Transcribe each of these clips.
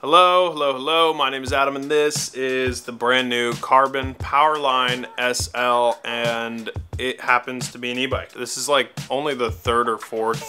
Hello, hello, hello. My name is Adam and this is the brand new Karbon Powerline SL, and it happens to be an e-bike. This is like only the third or fourth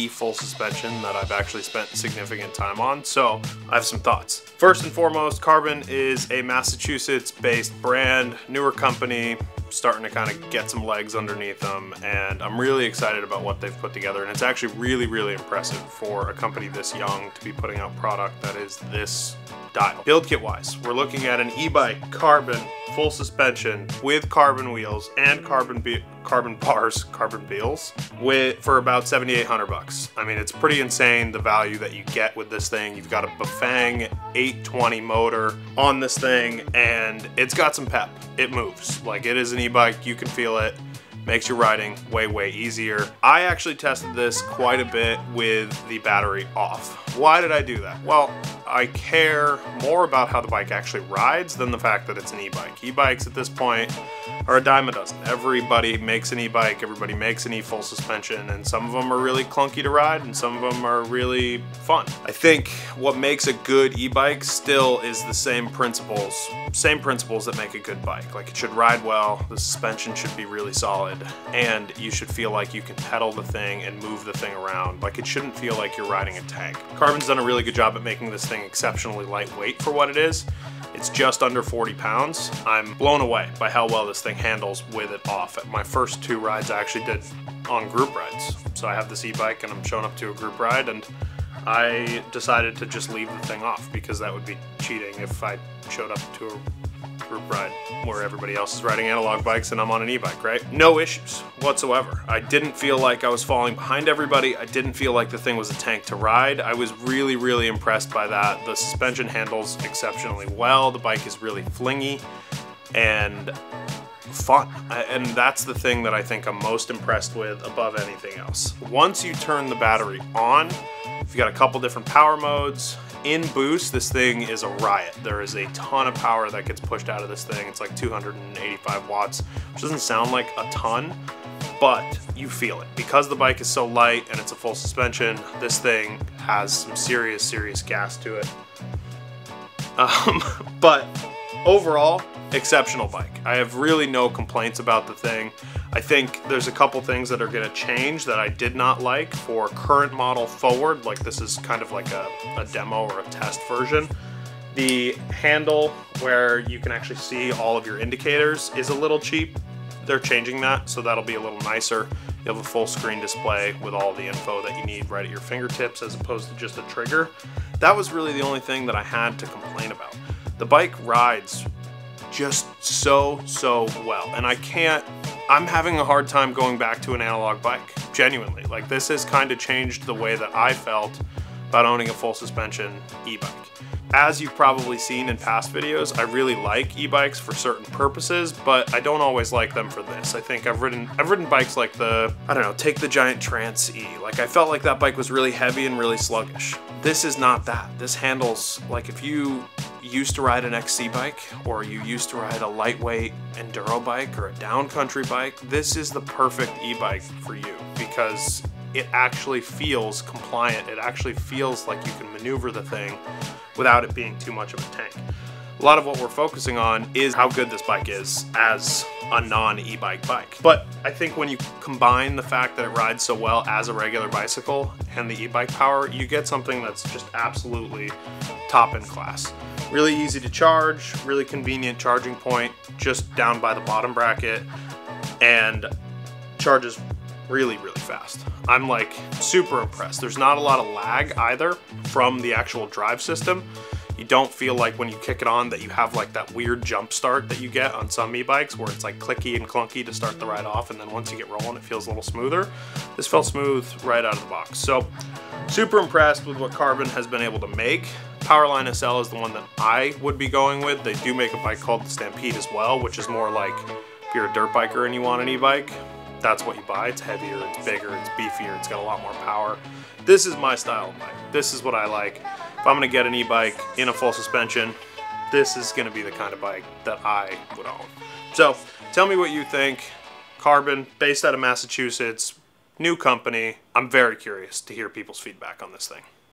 full suspension that I've actually spent significant time on, so I have some thoughts. First and foremost, Karbon is a Massachusetts-based brand, newer company, starting to kind of get some legs underneath them, and I'm really excited about what they've put together, and it's actually really impressive for a company this young to be putting out product that is this dial. Build kit wise, we're looking at an e-bike Karbon full suspension with carbon wheels and carbon bars, carbon wheels, for about 7,800 bucks. I mean, it's pretty insane the value that you get with this thing. You've got a Bafang 820 motor on this thing, and it's got some pep. It moves. Like, it is an e-bike, you can feel it. Makes your riding way easier. I actually tested this quite a bit with the battery off. Why did I do that? Well, I care more about how the bike actually rides than the fact that it's an e-bike. E-bikes at this point are a dime a dozen. Everybody makes an e-bike, everybody makes an e-full suspension, and some of them are really clunky to ride and some of them are really fun. I think what makes a good e-bike still is the same principles that make a good bike. Like, it should ride well, the suspension should be really solid, and you should feel like you can pedal the thing and move the thing around. Like, it shouldn't feel like you're riding a tank. Karbon's done a really good job at making this thing exceptionally lightweight for what it is. It's just under 40 pounds. I'm blown away by how well this thing handles with it off. At my first two rides I actually did on group rides. So I have this e-bike and I'm showing up to a group ride, and I decided to just leave the thing off because that would be cheating if I showed up to a group ride where everybody else is riding analog bikes and I'm on an e-bike, right? No issues whatsoever. I didn't feel like I was falling behind everybody. I didn't feel like the thing was a tank to ride. I was really impressed by that. The suspension handles exceptionally well. The bike is really flingy and fun. And that's the thing that I think I'm most impressed with above anything else. Once you turn the battery on, you've got a couple different power modes. In boost, this thing is a riot. There is a ton of power that gets pushed out of this thing. It's like 285 watts, which doesn't sound like a ton, but you feel it. Because the bike is so light and it's a full suspension, this thing has some serious gas to it. But overall, exceptional bike. I have really no complaints about the thing. I think there's a couple things that are going to change that I did not like for current model forward. Like, this is kind of like a demo or a test version. The handle where you can actually see all of your indicators is a little cheap. They're changing that, so that'll be a little nicer. You have a full screen display with all the info that you need right at your fingertips as opposed to just a trigger. That was really the only thing that I had to complain about. The bike rides just so well, and I'm having a hard time going back to an analog bike, genuinely. Like, this has kind of changed the way that I felt about owning a full suspension e-bike. As you've probably seen in past videos, I really like e-bikes for certain purposes, but I don't always like them for this. I think I've ridden bikes like take the Giant Trance E. Like, I felt like that bike was really heavy and really sluggish. This is not that. This handles, like, if you used to ride an XC bike, or you used to ride a lightweight enduro bike or a downcountry bike, this is the perfect e-bike for you because it actually feels compliant. It actually feels like you can maneuver the thing without it being too much of a tank. A lot of what we're focusing on is how good this bike is as a non-e-bike bike. But I think when you combine the fact that it rides so well as a regular bicycle and the e-bike power, you get something that's just absolutely top in class. Really easy to charge, really convenient charging point just down by the bottom bracket, and charges really fast. I'm like super impressed. There's not a lot of lag either from the actual drive system. You don't feel like when you kick it on that you have like that weird jump start that you get on some e-bikes where it's like clicky and clunky to start the ride off, and then once you get rolling it feels a little smoother. This felt smooth right out of the box. So super impressed with what Karbon has been able to make. Powerline SL is the one that I would be going with. They do make a bike called the Stampede as well, which is more like if you're a dirt biker and you want an e-bike, that's what you buy. It's heavier, it's bigger, it's beefier, it's got a lot more power. This is my style of bike. This is what I like. If I'm gonna get an e-bike in a full suspension, this is gonna be the kind of bike that I would own. So tell me what you think. Karbon, based out of Massachusetts, new company. I'm very curious to hear people's feedback on this thing.